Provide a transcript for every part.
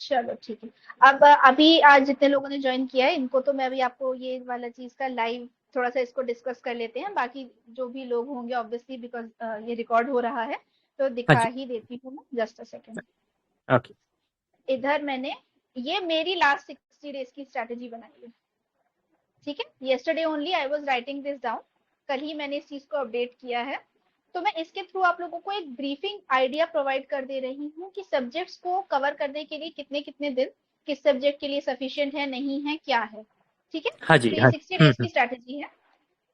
चलो ठीक है। अब अभी आज जितने लोगों ने ज्वाइन किया है इनको तो मैं अभी आपको ये वाला चीज का लाइव थोड़ा सा इसको डिस्कस कर लेते हैं, बाकी जो भी लोग होंगे ऑब्वियसली बिकॉज ये रिकॉर्ड हो रहा है तो हाँ दिखा जी। ही देती हूँ मैं, जस्ट अ सेकेंड। ओके। इधर मैंने ये मेरी लास्ट 60 डेज की स्ट्रैटेजी बनाई है, ठीक है। Yesterday only I was writing this down, कल ही मैंने इस चीज को अपडेट किया है। तो मैं इसके थ्रू आप लोगों को एक ब्रीफिंग आइडिया प्रोवाइड कर दे रही हूँ कि सब्जेक्ट्स को कवर करने के लिए कितने कितने दिन किस सब्जेक्ट के लिए सफिशिएंट है, नहीं है, क्या है, ठीक है। हाँ जी। तो ये हाँ। 60 डेज की स्ट्रैटेजी है।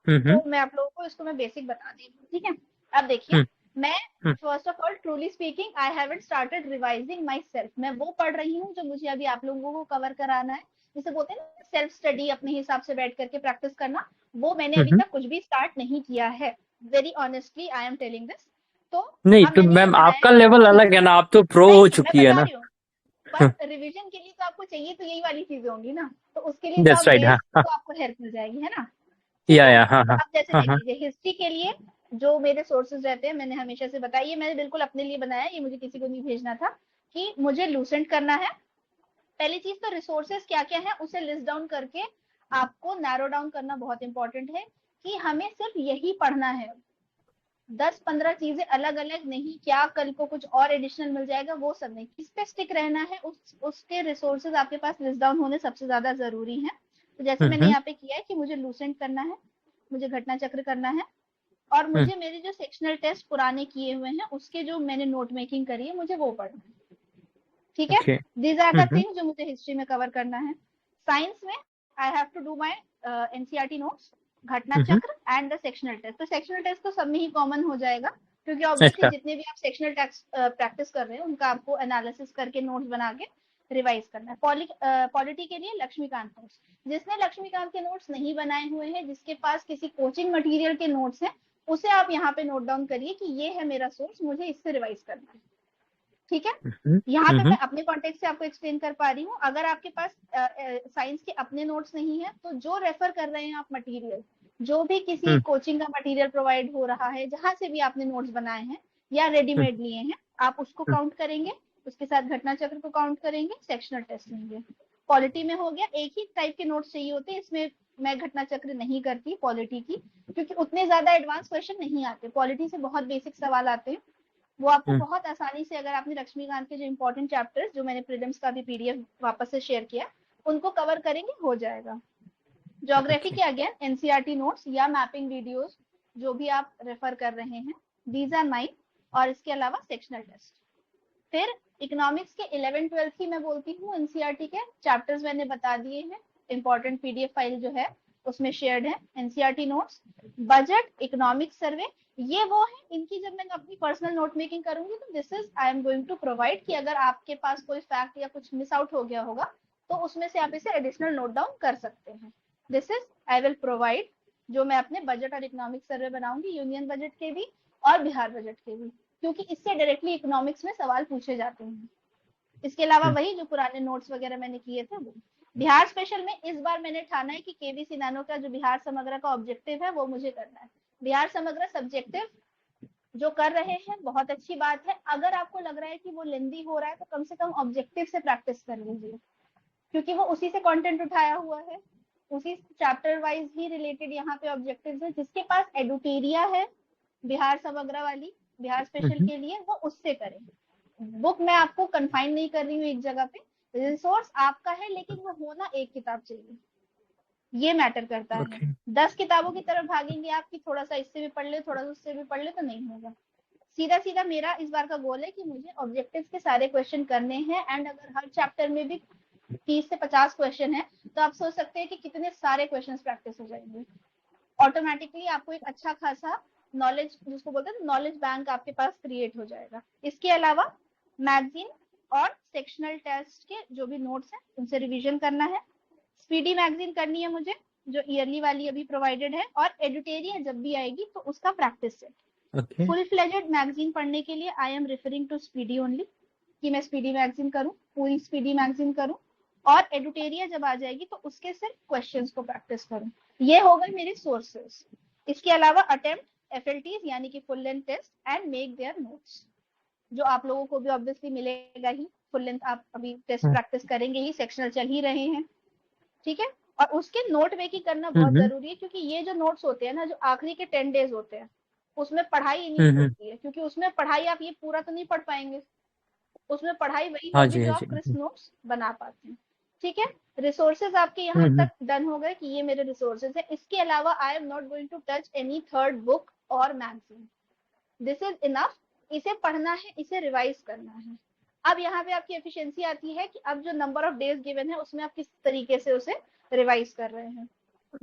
हम्म। तो मैं आप लोगों को इसको मैं बेसिक बता दी हूँ, ठीक है। अब देखिए, हम्म। मैं हम्म। First of all truly speaking I haven't started revising myself. मैं वो पढ़ रही हूँ जो मुझे अभी आप लोगों को कवर कराना है, जिसे बोलते हैं ना सेल्फ स्टडी, अपने हिसाब से बैठ करके प्रैक्टिस करना। वो मैंने अभी हम्म। तक कुछ भी स्टार्ट नहीं किया है, very honestly I am telling this. तो नहीं अब तो मैंने ये मैम बनाया आपका है लेवल कि अलग है ना, आप तो प्रो हो नहीं, मैं चुकी है बता ना। रही हूँ, पर रिवीजन के लिए तो आपको चाहिए तो यही वाली चीजें होंगी ना, तो उसके लिए तो दैट्स आप राइट। हाँ बेस हाँ। तो आपको हेल्प मिल जाएगी, है ना। ठीक है। या हाँ तो हाँ। अब जैसे हाँ देख हाँ। लीजिए, हिस्ट्री के लिए जो मेरे सोर्सेज रहते हैं मैंने हमेशा से बताया, ये मैंने बिल्कुल अपने लिए बनाया, ये मुझे किसी को नहीं भेजना था कि मुझे लूसेंट करना है। पहली चीज तो रिसोर्सेज क्या क्या है उसे लिस्ट डाउन करके आपको नैरो डाउन करना बहुत इंपॉर्टेंट है कि हमें सिर्फ यही पढ़ना है। 10-15 चीजें अलग अलग नहीं, क्या कल को कुछ और एडिशनल मिल जाएगा वो सब नहीं, किस पे स्टिक रहना है, उसके रिसोर्सेज आपके पास लिस्ट डाउन होने सबसे ज्यादा जरूरी है। तो जैसे मैंने हम्म। यहाँ पे किया है कि मुझे लूसेंट करना है, मुझे घटना चक्र करना है, और हम्म। मुझे मेरे जो सेक्शनल टेस्ट पुराने किए हुए हैं उसके जो मैंने नोट मेकिंग करी है मुझे वो पढ़ना है, ठीक है। Okay. These are the hmm. Things जो मुझे हिस्ट्री में कवर करना है। साइंस में I have to do my NCERT notes, घटना हम्म। चक्र एंड द सेक्शनल टेस्ट। तो सेक्शनल टेस्ट तो सब में ही कॉमन हो जाएगा, क्योंकि ऑब्वियसली अच्छा। जितने भी आप सेक्शनल टेस्ट प्रैक्टिस कर रहे हैं उनका आपको एनालिसिस करके नोट्स बना के रिवाइज करना है। पॉलिटी के लिए लक्ष्मीकांत नोट्स, जिसने लक्ष्मीकांत के नोट्स नहीं बनाए हुए हैं, जिसके पास किसी कोचिंग मटेरियल के नोट्स हैं, उसे आप यहाँ पे नोट डाउन करिए कि ये है मेरा सोर्स, मुझे इससे रिवाइज करना है, ठीक है। हम्म। यहाँ पे हम्म। मैं अपने कॉन्टेक्स्ट से आपको एक्सप्लेन कर पा रही हूँ। अगर आपके पास साइंस के अपने नोट्स नहीं है तो जो रेफर कर रहे हैं आप मटेरियल, जो भी किसी हम्म। कोचिंग का मटेरियल प्रोवाइड हो रहा है, जहां से भी आपने नोट्स बनाए हैं या हम्म। रेडीमेड लिए हैं, आप उसको हम्म। काउंट करेंगे, उसके साथ घटना चक्र को काउंट करेंगे, सेक्शनल टेस्ट लेंगे। पॉलिटी में हो गया, एक ही टाइप के नोट्स चाहिए होते हैं, इसमें मैं घटना चक्र नहीं करती पॉलिटी की, क्योंकि उतने ज्यादा एडवांस क्वेश्चन नहीं आते, पॉलिटी से बहुत बेसिक सवाल आते हैं। वो आपको हम्म। बहुत आसानी से, अगर आपने लक्ष्मीकांत के जो इंपॉर्टेंट चैप्टर्स जो मैंने प्रीलिम्स का भी पीडीएफ वापस से शेयर किया उनको कवर करेंगे, हो जाएगा। Geography okay. के अगेन एनसीईआरटी नोट्स या मैपिंग वीडियोस जो भी आप रेफर कर रहे हैं, दीज आर माइन। और इसके अलावा सेक्शनल टेस्ट। फिर इकोनॉमिक्स के 11-12 की मैं बोलती हूँ, एनसीईआरटी के चैप्टर्स मैंने बता दिए हैं, इंपॉर्टेंट पीडीएफ फाइल जो है उसमें शेयर्ड है NCERT notes. Budget, economic survey, ये वो है इनकी जब मैं अपनी पर्सनल नोट मेकिंग करूंगी तो this is I am going to provide कि अगर आपके पास कोई फैक्ट या कुछ मिस आउट हो गया होगा तो उसमें से आप इसे एडिशनल नोट डाउन कर सकते हैं। This is I will provide जो मैं अपने बजट और इकोनॉमिक सर्वे बनाऊंगी, यूनियन बजट के भी और बिहार बजट के भी, क्योंकि इससे डायरेक्टली इकोनॉमिक्स में सवाल पूछे जाते हैं। इसके अलावा हम्म। वही जो पुराने नोट्स वगैरह मैंने किए थे वो। बिहार स्पेशल में इस बार मैंने ठाना है कि केवी सिनानो का जो बिहार समग्र का ऑब्जेक्टिव है वो मुझे करना है। बिहार समग्र सब्जेक्टिव जो कर रहे हैं बहुत अच्छी बात है, अगर आपको लग रहा है कि वो लेंदी हो रहा है तो कम से कम ऑब्जेक्टिव से प्रैक्टिस कर लीजिए, क्योंकि वो उसी से कंटेंट उठाया हुआ है, उसी चैप्टर वाइज ही रिलेटेड यहाँ पे ऑब्जेक्टिव्स है। जिसके पास एडुटेरिया है बिहार समग्र वाली, बिहार स्पेशल हम्म। के लिए, वो उससे करें। बुक मैं आपको कंफाइन नहीं कर रही हूँ एक जगह पे, रिसोर्स आपका है लेकिन वो होना एक किताब चाहिए, ये मैटर करता है। ओके। 10 किताबों की तरफ भागेंगे आप कि थोड़ा सा इससे भी पढ़ ले थोड़ा सा उससे भी पढ़ ले तो नहीं होगा। सीधा सीधा मेरा इस बार का गोल है कि मुझे ऑब्जेक्टिव्स के सारे क्वेश्चन करने हैं, एंड अगर हर चैप्टर में भी 30 से 50 क्वेश्चन है तो आप सोच सकते हैं कि कितने सारे क्वेश्चन प्रैक्टिस हो जाएंगे। ऑटोमेटिकली आपको एक अच्छा खासा नॉलेज, जिसको बोलते हैं नॉलेज बैंक, आपके पास क्रिएट हो जाएगा। इसके अलावा मैगजीन और सेक्शनल टेस्ट के जो भी नोट्स हैं उनसे रिवीजन करना है। स्पीडी मैगजीन करनी है मुझे, जो ईयरली वाली अभी प्रोवाइडेड है, और एडिटेरियन जब भी आएगी तो उसका practice set. Okay. Full fledged magazine पढ़ने के लिए I am referring to Speedy only, कि मैं स्पीडी मैगजीन करूं, पूरी स्पीडी मैगजीन करूं, और एडुटेरिया जब आ जाएगी तो उसके सिर्फ क्वेश्चंस को प्रैक्टिस करूं। ये हो गए मेरे सोर्सेस। इसके अलावा अटेम्प्ट एफएलटीज यानी कि full length test and make their notes, जो आप लोगों को भी ऑब्वियसली मिलेगा ही। फुल लेंथ आप अभी टेस्ट प्रैक्टिस करेंगे ही, सेक्शनल चल ही रहे हैं, ठीक है। और उसके नोट मेकिंग करना बहुत जरूरी है, क्योंकि ये जो नोट्स होते हैं ना, जो आखिरी के 10 डेज होते हैं, उसमें पढ़ाई इनिट होती है, क्योंकि उसमें पढ़ाई आप ये पूरा तो नहीं पढ़ पाएंगे, उसमें पढ़ाई वही हाँ होगी जी, जो हाँ आप जी। क्रिस्प नोट्स बना पाते हैं, ठीक है। रिसोर्सेज आपके यहाँ तक डन हो गए कि ये मेरे रिसोर्सेज है। इसके अलावा I am not going to touch any third book और मैगजीन, दिस इज इनफ। इसे पढ़ना है, इसे रिवाइज करना है। अब यहाँ पे आपकी एफिशिएंसी आती है कि अब जो नंबर ऑफ डेज गिवन है उसमें आप किस तरीके से उसे रिवाइज कर रहे हैं।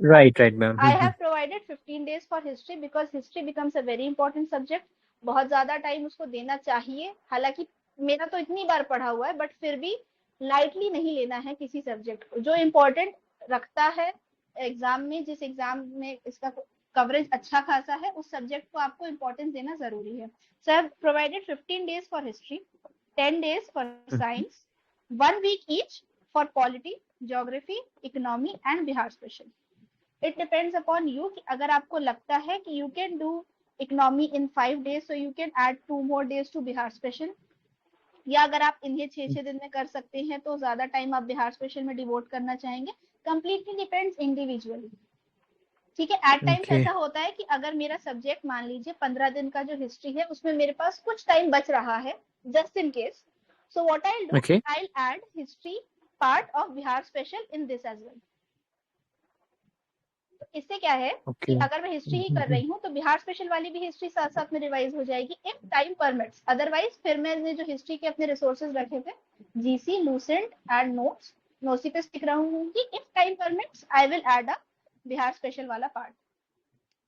Right, right ma'am. I have provided 15 days for history because history becomes a very important subject. बहुत ज्यादा टाइम उसको देना चाहिए, हालांकि मेरा तो इतनी बार पढ़ा हुआ है, बट फिर भी लाइटली नहीं लेना है किसी सब्जेक्ट को। जो इम्पोर्टेंट रखता है एग्जाम में, जिस एग्जाम में इसका कवरेज अच्छा खासा है, उस सब्जेक्ट को आपको इम्पोर्टेंस देना जरूरी है। So I have provided 15 days for history, 10 days for science, 1 week each for polity, geography, economy and Bihar special. It depends upon you कि अगर आपको लगता है कि you can do economy in 5 days, so you can add 2 more days to Bihar special, या अगर आप इन्हें 6 दिन में कर सकते हैं तो ज्यादा टाइम आप बिहार स्पेशल में डिवोट करना चाहेंगे। कंप्लीटली डिपेंड्स इंडिविजुअली, ठीक है। एट टाइम्स ओके, ऐसा होता है कि अगर मेरा सब्जेक्ट मान लीजिए 15 दिन का जो हिस्ट्री है उसमें मेरे पास कुछ टाइम बच रहा है, just in case, so what I will do, okay, I will add history part of Bihar special in this as well. इससे क्या है कि ओके। अगर मैं हिस्ट्री ही कर रही हूँ तो बिहार स्पेशल वाली भी हिस्ट्री साथ साथ में रिवाइज हो जाएगी, इफ टाइम परमिट्स। अदरवाइज फिर मैंने जो हिस्ट्री के अपने रिसोर्सेज रखे थे, जीसी, लूसेंट एंड नोट्स, नोसी पे स्टिक रहूंगी। If time permits I will add a Bihar special वाला पार्ट,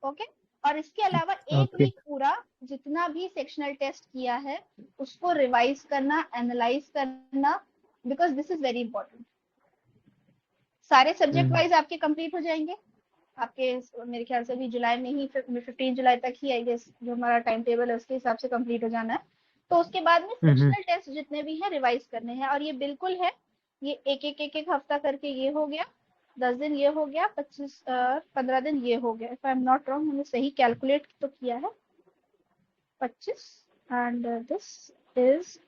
ओके। और इसके अलावा एक ओके। वीक पूरा जितना भी सेक्शनल टेस्ट किया है उसको रिवाइज करना, एनालाइज करना, because this is very important. सारे सब्जेक्ट वाइज आपके कंप्लीट हो जाएंगे आपके, मेरे ख्याल से भी जुलाई में ही, 15 जुलाई तक ही आई गेस जो हमारा टाइम टेबल है उसके हिसाब से कंप्लीट हो जाना है। तो उसके बाद में सेक्शनल टेस्ट जितने भी हैं रिवाइज करने हैं, और ये बिल्कुल है, ये एक हफ्ता करके ये हो गया, 10 दिन ये हो गया, 15 दिन ये हो गया। If I am not wrong, मैंने सही कैलकुलेट तो किया है, 25 and this is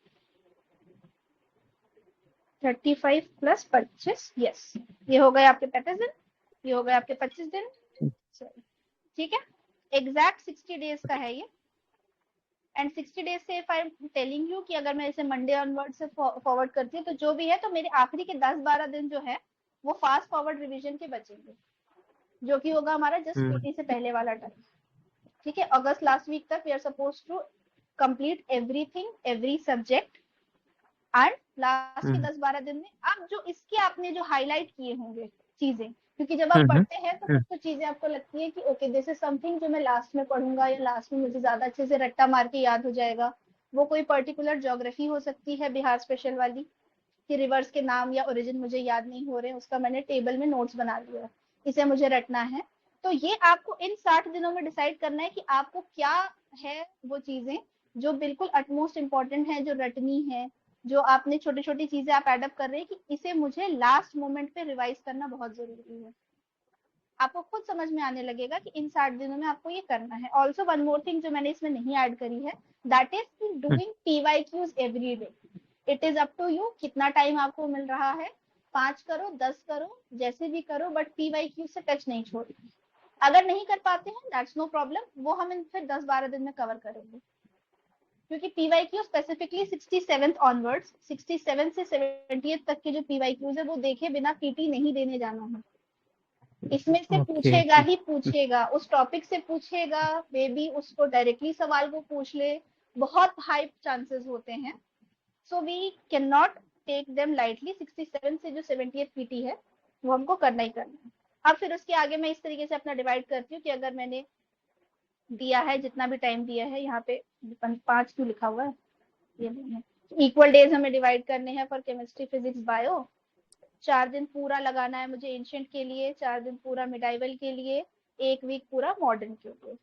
35 plus 25, yes, ये हो गए आपके 35 दिन, ये हो गए आपके 25 दिन, ठीक है। एग्जैक्ट 60 डेज का है ये। एंड 60 डेज से if I am telling you कि अगर मैं इसे मंडे ऑनवर्ड से फॉरवर्ड करती हूँ तो जो भी है, तो मेरे आखिरी के 10-12 दिन जो है वो फास्ट फॉरवर्ड रिवीजन के बचेंगे, जो कि होगा हमारा जस्ट पीटी से पहले वाला टाइम, ठीक है। अगस्त लास्ट वीक तक we are suppose to complete everything, every subject, and last के 10-12 दिन में अब जो इसके आपने जो हाईलाइट किए होंगे चीजें, क्योंकि जब आप पढ़ते हैं तो कुछ चीजें आपको लगती है कि ओके दिस इज समथिंग जो मैं लास्ट में पढ़ूंगा, या लास्ट में मुझे ज्यादा अच्छे से रट्टा मार के याद हो जाएगा। वो कोई पर्टिकुलर ज्योग्राफी हो सकती है बिहार स्पेशल वाली, कि रिवर्स के नाम या ओरिजिन मुझे याद नहीं हो रहे, उसका मैंने टेबल में नोट्स बना लिया, इसे मुझे रटना है। तो ये आपको इन 60 दिनों में डिसाइड करना है कि आपको क्या है वो चीजें जो बिल्कुल अटमोस्ट इंपॉर्टेंट है, जो रटनी है, जो आपने छोटी छोटी चीजें आप एडअप कर रहे हैं कि इसे मुझे लास्ट मोमेंट पे रिवाइज करना बहुत जरूरी है। आपको खुद समझ में आने लगेगा कि इन 60 दिनों में आपको ये करना है। ऑल्सो वन मोर थिंग जो मैंने इसमें नहीं ऐड करी है, that is doing PYQs every day. It is up to you कितना टाइम आपको मिल रहा है, 5 करो 10 करो जैसे भी करो, बट PYQ से टच नहीं छोड़ना। अगर नहीं कर पाते हैं दैट्स नो प्रॉब्लम, वो हम इन फिर 10-12 दिन में कवर करेंगे, क्योंकि PYQ स्पेसिफिकली 67th ऑनवर्ड्स, 67 से 70th तक के जो PYQs है वो देखे बिना PT नहीं देने जाना है। इसमें से पूछेगा ही पूछेगा, उस टॉपिक से पूछेगा, मे बी उसको डायरेक्टली सवाल को पूछ ले, बहुत हाई चांसेस होते हैं। So we can not take them lightly. 67 से जो 70th PT है वो हमको करना ही करना है। अब फिर उसके आगे मैं इस तरीके से अपना डिवाइड करती हूँ कि अगर मैंने दिया है जितना भी टाइम दिया है, यहाँ पे 5 क्यों लिखा हुआ है, ये नहीं है, इक्वल डेज हमें डिवाइड करने हैं फॉर केमिस्ट्री, फिजिक्स, बायो। 4 दिन पूरा लगाना है मुझे एंशिएंट के लिए, 4 दिन पूरा मिडाइवल के लिए, 1 वीक पूरा मॉडर्न के लिए।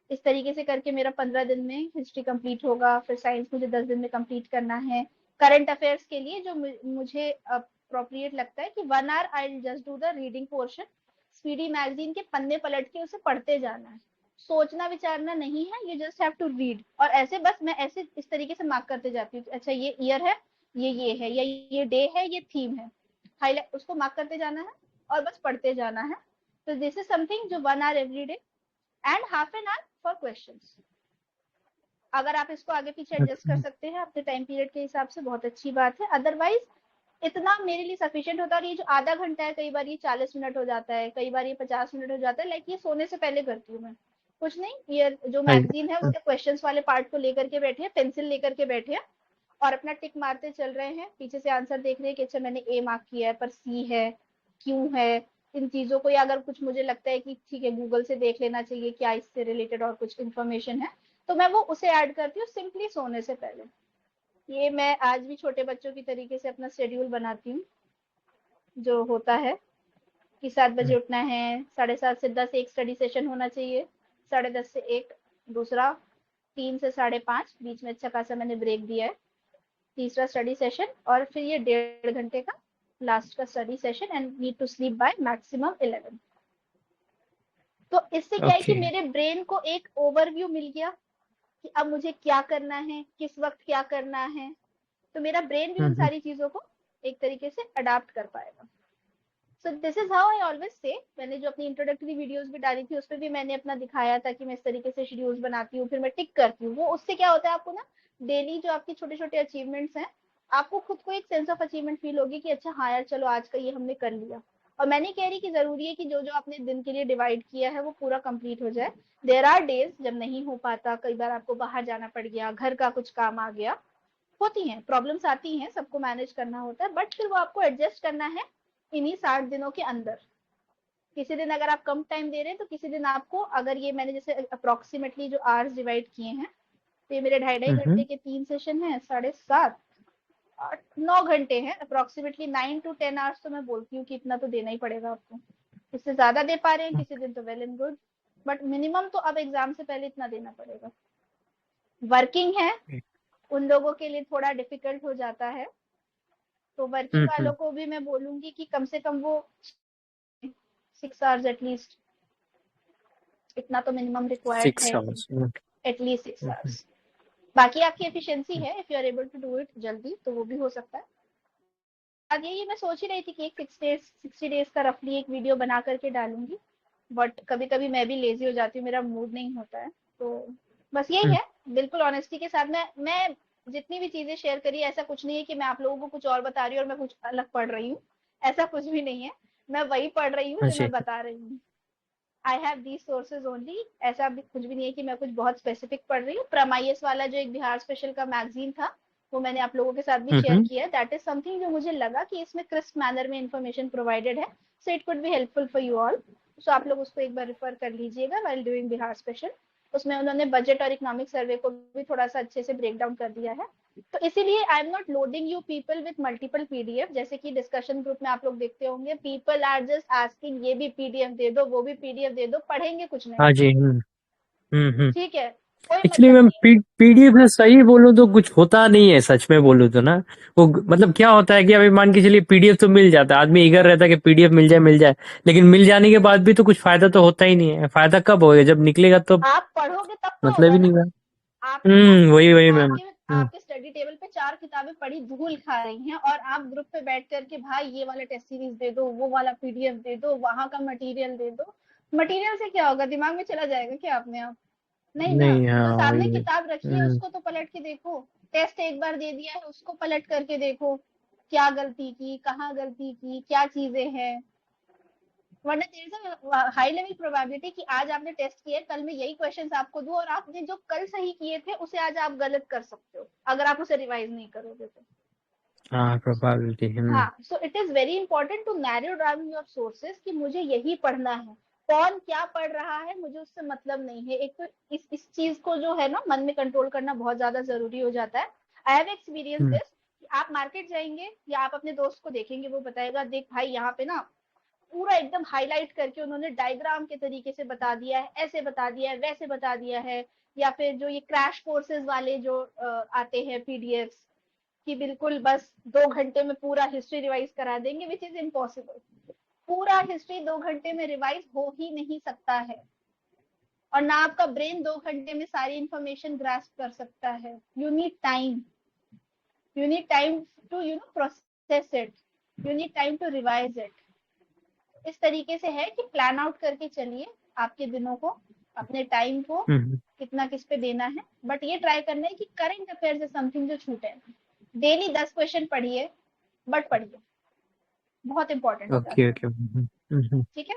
इस तरीके से करके मेरा 15 दिन में हिस्ट्री कंप्लीट होगा। फिर साइंस मुझे 10 दिन में कंप्लीट करना है। करंट अफेयर्स के लिए जो मुझे अप्रोप्रिएट लगता है कि 1 hour I will just do the reading portion. Speedy magazine के पन्ने पलट के उसे पढ़ते जाना है, सोचना विचारना नहीं है, you just have to read. और ऐसे बस मैं ऐसे इस तरीके से मार्क करते जाती हूँ, अच्छा ये ईयर है ये है, या ये डे है, ये थीम है, हाईलाइट उसको मार्क करते जाना है और बस पढ़ते जाना है। तो दिस इज समथिंग जो 1 hour every day and half an hour for questions. अगर आप इसको आगे पीछे एडजस्ट कर अच्छा। सकते हैं अपने टाइम पीरियड के हिसाब से बहुत अच्छी बात है, अदरवाइज इतना मेरे लिए सफिशिएंट होता है। ये जो आधा घंटा है, कई बार ये 40 मिनट हो जाता है, कई बार ये 50 मिनट हो जाता है, लाइक ये सोने से पहले करती हूँ मैं। कुछ नहीं, ये जो हाँ, मैगजीन है उसके क्वेश्चन वाले पार्ट को लेकर के बैठे हैं, पेंसिल लेकर के बैठे हैं और अपना टिक मारते चल रहे हैं, पीछे से आंसर देख रहे हैं कि अच्छा मैंने ए मार्क किया है पर सी है, क्यों है, इन चीजों को, या अगर कुछ मुझे लगता है कि ठीक है गूगल से देख लेना चाहिए क्या इससे रिलेटेड और कुछ इन्फॉर्मेशन है, तो मैं वो उसे ऐड करती हूँ सिंपली सोने से पहले। ये मैं आज भी छोटे बच्चों की तरीके से अपना शेड्यूल बनाती हूँ, जो होता है कि 7 बजे उठना है, 7:30 से 10 एक स्टडी सेशन होना चाहिए, 10:30 से 1 दूसरा, 3 से 5:30 बीच में अच्छा खासा मैंने ब्रेक दिया है, तीसरा स्टडी सेशन, और फिर ये 1.5 घंटे का लास्ट का study session and need to sleep by maximum 11। तो इससे क्या है कि ओके। मेरे ब्रेन को एक ओवरव्यू मिल गया कि अब मुझे क्या करना है, किस वक्त क्या करना है, तो मेरा ब्रेन भी उन हम्म। सारी चीजों को एक तरीके से अडाप्ट कर पाएगा। So this is how I always say. मैंने जो अपनी इंट्रोडक्टरी वीडियोस भी डाली थी उसमें भी मैंने अपना दिखाया था कि मैं इस तरीके से शेड्यूल्स बनाती हूँ, फिर मैं टिक करती हूँ। वो उससे क्या होता है, आपको ना डेली जो आपकी छोटे छोटे अचीवमेंट्स हैं, आपको खुद को एक सेंस ऑफ अचीवमेंट फील होगी कि अच्छा हाँ यार चलो आज का ये हमने कर लिया। और मैं नहीं कह रही कि जरूरी है कि जो जो आपने दिन के लिए डिवाइड किया है वो पूरा कंप्लीट हो जाए। देर आर डेज जब नहीं हो पाता, कई बार आपको बाहर जाना पड़ गया, घर का कुछ काम आ गया, होती हैं प्रॉब्लम्स, आती हैं, सबको मैनेज करना होता है, बट फिर वो आपको एडजस्ट करना है इन्हीं 60 दिनों के अंदर। किसी दिन अगर आप कम टाइम दे रहे हैं तो किसी दिन आपको, अगर ये मैंने जैसे अप्रोक्सीमेटली जो आवर्स डिवाइड किए हैं, तो ये मेरे 2.5 2.5 घंटे हम्म। के 3 सेशन हैं, 7.5 8 9 घंटे हैं, अप्रोक्सीमेटली 9 to 10 आवर्स, तो मैं बोलती हूँ कि इतना तो देना ही पड़ेगा आपको। इससे ज्यादा दे पा रहे हैं किसी दिन तो well and good, but minimum तो अब एग्जाम से पहले इतना देना पड़ेगा। वर्किंग है उन लोगों के लिए थोड़ा डिफिकल्ट हो जाता है, तो वर्किंग वालों हम्म। को भी मैं बोलूंगी कि कम से कम वो 6 आवर्स एटलीस्ट, इतना तो मिनिमम रिक्वायर्ड 6 है ही, आवर्स। At least 6 hmm. आवर्स। बाकी आपकी एफिशिएंसी है, if you are able to do it जल्दी तो वो भी हो सकता है। अब यही मैं सोच ही रही थी कि एक 60 डेज का रफली एक वीडियो बना करके डालूंगी, बट कभी कभी मैं भी लेजी हो जाती हूँ, मेरा मूड नहीं होता है, तो बस यही हम्म। है। बिल्कुल ऑनेस्टी के साथ मैं जितनी भी चीजें शेयर करी, ऐसा कुछ नहीं है कि मैं आप लोगों को कुछ और बता रही हूँ और मैं कुछ अलग पढ़ रही हूँ, ऐसा कुछ भी नहीं है। मैं वही पढ़ रही हूँ जो अच्छा। मैं बता रही हूँ। I have these sources only, ऐसा भी कुछ भी नहीं है कि मैं कुछ बहुत स्पेसिफिक पढ़ रही हूँ। प्रमाईएस वाला जो एक बिहार स्पेशल का मैगजीन था, वो मैंने आप लोगों के साथ भी शेयर हम्म। किया है। दैट इज समथिंग जो मुझे लगा कि इसमें क्रिस्प मैनर में इन्फॉर्मेशन प्रोवाइडेड है, so it could be helpful for you all. So आप लोग उसको एक बार रेफर कर लीजिएगा वाइल डूइंग बिहार स्पेशल। उसमें उन्होंने बजट और इकोनॉमिक सर्वे को भी थोड़ा सा अच्छे से ब्रेक डाउन कर दिया है। तो इसीलिए आई am not loading you people with multiple PDF, जैसे कि डिस्कशन ग्रुप में आप लोग देखते होंगे, पीपल आर जस्ट आस्किंग ये भी पीडीएफ दे दो, वो भी पीडीएफ दे दो, पढ़ेंगे कुछ नहीं। हाँ जी। हम्म। ठीक है, कोई एक्चुअली मतलब मैम नहीं। पीडीएफ में सही बोलूँ तो कुछ होता नहीं है, सच में बोलूँ तो ना। वो मतलब क्या होता है कि अभी मान के चलिए पीडीएफ तो मिल जाता है, आदमी ईगर रहता है कि पीडीएफ मिल जाए मिल जाए, लेकिन मिल जाने के बाद भी तो कुछ फायदा तो होता ही नहीं है। फायदा कब होगा, जब निकलेगा तो आप पढ़ोगे तब तो मतलब होगा ही ना। नहीं हुआ। आपने ना, वही मैम। आपके आपके स्टडी टेबल पे 4 किताबें पढ़ी धूल खा रही हैं, और आप ग्रुप पे बैठ करके भाई ये वाला टेस्ट सीरीज दे दो, वो वाला पीडीएफ दे दो, वहां का मटेरियल दे दो। मटेरियल से क्या होगा, दिमाग में चला जाएगा क्या अपने आप? नहीं ना। नहीं, जो हाँ सामने वही। किताब रखी है उसको तो पलट के देखो, टेस्ट एक बार दे दिया है उसको पलट करके देखो, क्या गलती की, कहाँ गलती की, क्या चीजें हैं। वरना there is a high level probability कि आज आपने टेस्ट किया है, कल मैं यही क्वेश्चंस आपको दूं और आपने जो कल सही किए थे उसे आज आप गलत कर सकते हो अगर आप उसे रिवाइज नहीं करोगे तो। हाँ, प्रोबेबिलिटी। हाँ, so it is very important to narrow down your sources कि मुझे यही पढ़ना है। कौन क्या पढ़ रहा है मुझे उससे मतलब नहीं है। एक तो इस चीज को जो है ना मन में कंट्रोल करना बहुत ज्यादा जरूरी हो जाता है। I have experience hmm. This. आप मार्केट जाएंगे या आप अपने दोस्त को देखेंगे, वो बताएगा देख भाई यहाँ पे ना पूरा एकदम हाईलाइट करके उन्होंने डायग्राम के तरीके से बता दिया है, ऐसे बता दिया है, वैसे बता दिया है। या फिर जो ये क्रैश कोर्सेज वाले जो आते हैं पीडीएफ, कि बिल्कुल बस 2 घंटे में पूरा हिस्ट्री रिवाइज करा देंगे, विच इज इम्पॉसिबल। पूरा हिस्ट्री 2 घंटे में रिवाइज हो ही नहीं सकता है, और ना आपका ब्रेन 2 घंटे में सारी इंफॉर्मेशन ग्रास्प कर सकता है। You need time, you need time to process it, you need time to revise it. इस तरीके से है कि प्लान आउट करके चलिए आपके दिनों को, अपने टाइम को कितना किस पे देना है, बट ये ट्राई करना है कि करंट अफेयर्स इज समथिंग जो छूटे। डेली 10 क्वेश्चन पढ़िए, बट पढ़िए, बहुत इंपॉर्टेंट होता है। Okay okay. ठीक है।